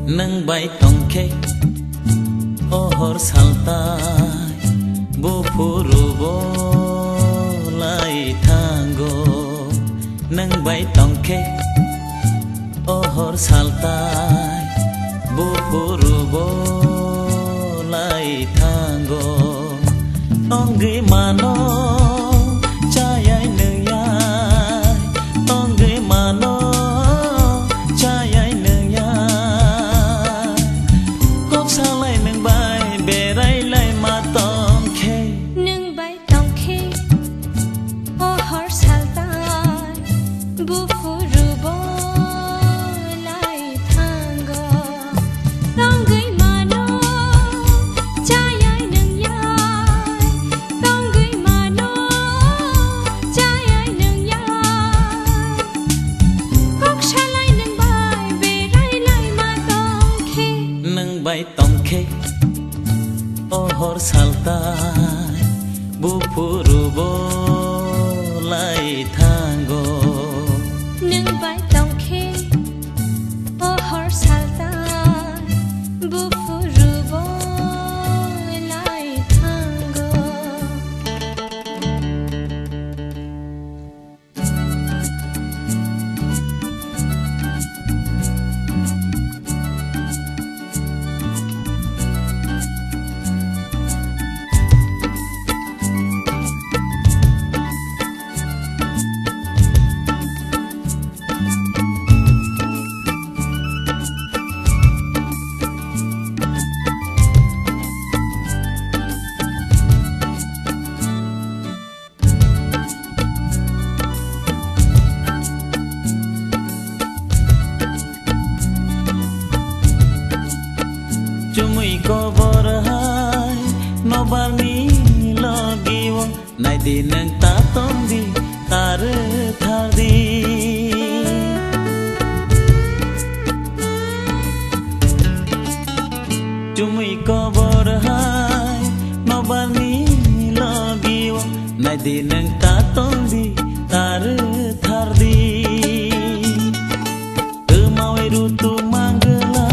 nâng bay tông khê ô hor saltai bu phuru bo lai thango nâng bay tông khê ô hor saltai bu phuru bo lai thango ong gi mano bay tông khê ô hor saltai bu phuru bo lai thango nâng bay tông khê ô hor saltai bu phuru bo lai thango chumui ko bor hai no barni logiwo nai din ta tong di tar thar di chumui ko bor hai no barni logiwo nai din ta tong di tar thar di tu mau ru tu mangala